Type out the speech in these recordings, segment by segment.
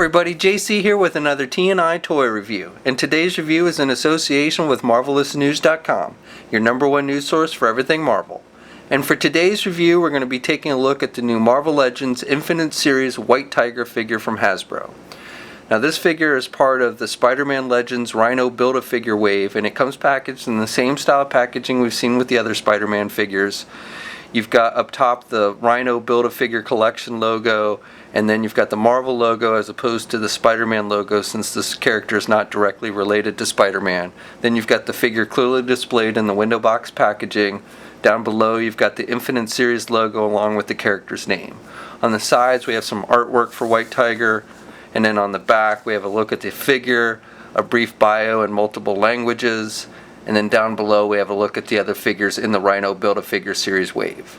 everybody, JC here with another T&I toy review, and today's review is in association with MarvelousNews.com, your #1 news source for everything Marvel. And for today's review, we're going to be taking a look at the new Marvel Legends Infinite Series White Tiger figure from Hasbro. Now this figure is part of the Spider-Man Legends Rhino Build-A-Figure wave, and it comes packaged in the same style packaging we've seen with the other Spider-Man figures. You've got up top the Rhino Build-A-Figure Collection logo, and then you've got the Marvel logo as opposed to the Spider-Man logo, since this character is not directly related to Spider-Man. Then you've got the figure clearly displayed in the window box packaging. Down below you've got the Infinite Series logo along with the character's name. On the sides we have some artwork for White Tiger, and then on the back we have a look at the figure, a brief bio in multiple languages, and then down below we have a look at the other figures in the Rhino Build-A-Figure series wave.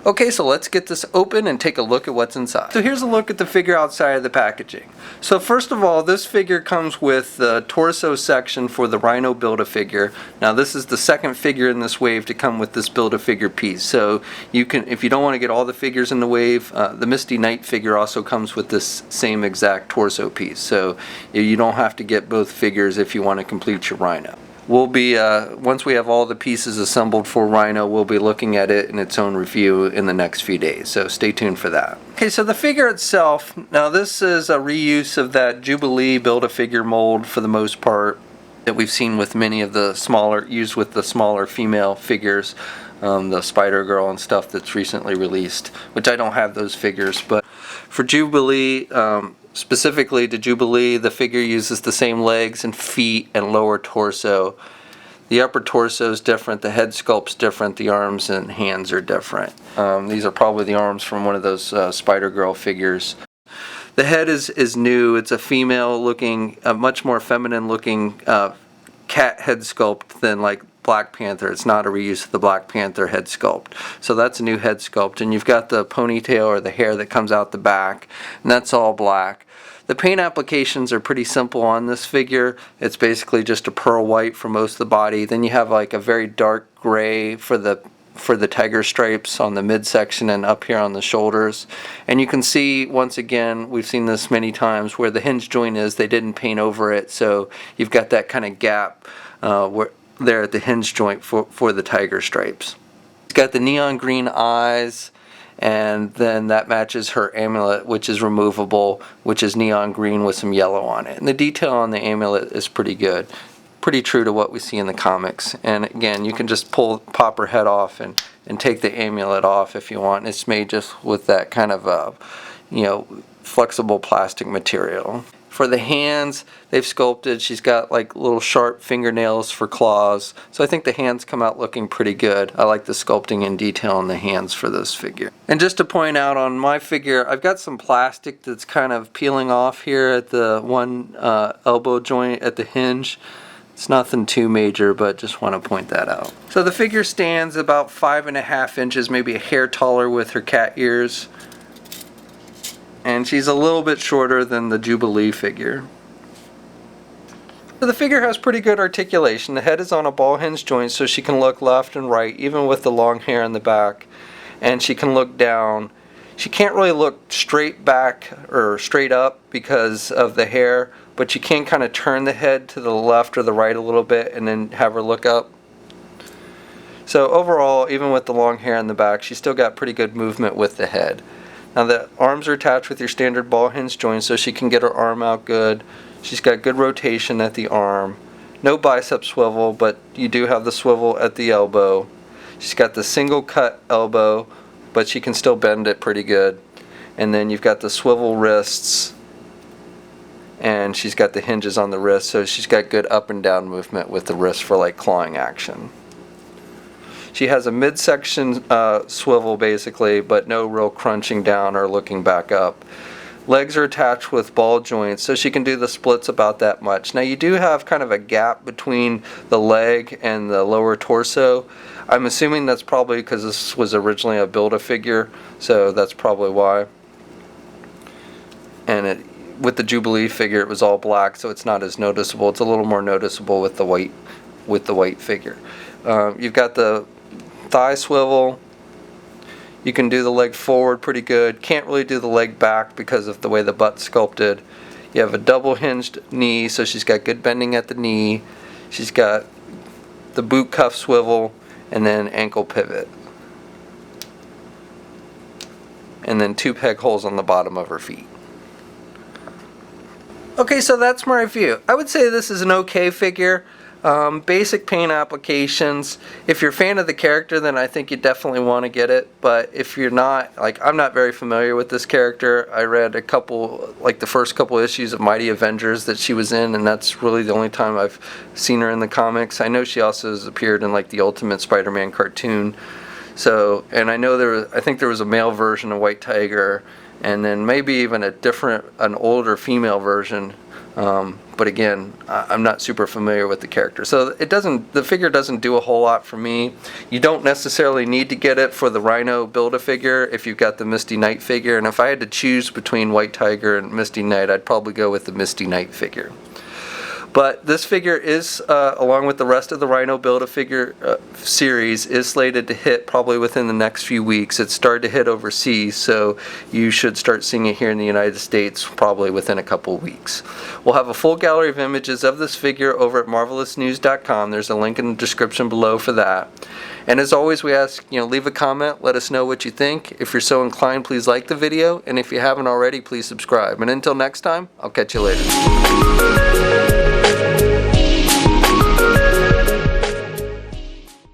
Okay, so let's get this open and take a look at what's inside. So here's a look at the figure outside of the packaging. So first of all, this figure comes with the torso section for the Rhino Build-A-Figure. Now this is the second figure in this wave to come with this Build-A-Figure piece. So you can, if you don't want to get all the figures in the wave, the Misty Knight figure also comes with this same exact torso piece. So you don't have to get both figures if you want to complete your Rhino. We'll be, once we have all the pieces assembled for Rhino, we'll be looking at it in its own review in the next few days, so stay tuned for that. Okay, so the figure itself, now this is a reuse of that Jubilee Build-A-Figure mold for the most part that we've seen with many of the smaller, used with the smaller female figures, the Spider-Girl and stuff that's recently released, which I don't have those figures, but for Jubilee, specifically to Jubilee, the figure uses the same legs and feet and lower torso. The upper torso is different, the head sculpt's different, the arms and hands are different. These are probably the arms from one of those Spider-Girl figures. The head is new. It's a female looking, a much more feminine looking cat head sculpt than like Black Panther. It's not a reuse of the Black Panther head sculpt. So that's a new head sculpt, and you've got the ponytail or the hair that comes out the back, and that's all black. The paint applications are pretty simple on this figure. It's basically just a pearl white for most of the body. Then you have like a very dark gray for the tiger stripes on the midsection and up here on the shoulders. And you can see, once again, we've seen this many times, where the hinge joint is, they didn't paint over it, so you've got that kind of gap there at the hinge joint for the tiger stripes. It's got the neon green eyes, and then that matches her amulet, which is removable, which is neon green with some yellow on it. And the detail on the amulet is pretty good, pretty true to what we see in the comics. And again, you can just pop her head off and take the amulet off if you want. It's made just with that kind of flexible plastic material. For the hands, they've sculpted, she's got like little sharp fingernails for claws, so I think the hands come out looking pretty good. I like the sculpting and detail on the hands for this figure. And just to point out, on my figure, I've got some plastic that's kind of peeling off here at the one elbow joint at the hinge. It's nothing too major, but just want to point that out. So the figure stands about 5.5 inches, maybe a hair taller with her cat ears. And she's a little bit shorter than the Jubilee figure. So the figure has pretty good articulation. The head is on a ball hinge joint, so she can look left and right, even with the long hair in the back. And she can look down. She can't really look straight back or straight up because of the hair, but you can kind of turn the head to the left or the right a little bit and then have her look up. So overall, even with the long hair in the back, she's still got pretty good movement with the head. Now the arms are attached with your standard ball hinge joint, so she can get her arm out good. She's got good rotation at the arm. No bicep swivel, but you do have the swivel at the elbow. She's got the single cut elbow, but she can still bend it pretty good. And then you've got the swivel wrists, and she's got the hinges on the wrist, so she's got good up and down movement with the wrist for like clawing action. She has a midsection swivel basically, but no real crunching down or looking back up. Legs are attached with ball joints, so she can do the splits about that much. Now you do have kind of a gap between the leg and the lower torso. I'm assuming that's probably because this was originally a Build-A-Figure, so that's probably why. And with the Jubilee figure, it was all black, so it's not as noticeable. It's a little more noticeable with the white figure. You've got the thigh swivel. You can do the leg forward pretty good. Can't really do the leg back because of the way the butt's sculpted. You have a double hinged knee, so she's got good bending at the knee. She's got the boot cuff swivel, and then ankle pivot. And then 2 peg holes on the bottom of her feet. Okay, so that's my review. I would say this is an okay figure. Basic paint applications. If you're a fan of the character, then I think you definitely want to get it. But if you're not, like, I'm not very familiar with this character. I read a couple, like the first couple issues of Mighty Avengers that she was in, and that's really the only time I've seen her in the comics. I know she also has appeared in like the Ultimate Spider-Man cartoon. So, and I know I think there was a male version of White Tiger, and then maybe even an older female version. But again, I'm not super familiar with the character, so the figure doesn't do a whole lot for me. You don't necessarily need to get it for the Rhino Build-A-Figure if you've got the Misty Knight figure, and if I had to choose between White Tiger and Misty Knight, I'd probably go with the Misty Knight figure. But this figure is, along with the rest of the Rhino Build-A-Figure series, is slated to hit probably within the next few weeks. It's started to hit overseas, so you should start seeing it here in the United States probably within a couple weeks. We'll have a full gallery of images of this figure over at marvelousnews.com. There's a link in the description below for that. And as always, we ask, leave a comment, let us know what you think. If you're so inclined, please like the video, and if you haven't already, please subscribe. And until next time, I'll catch you later.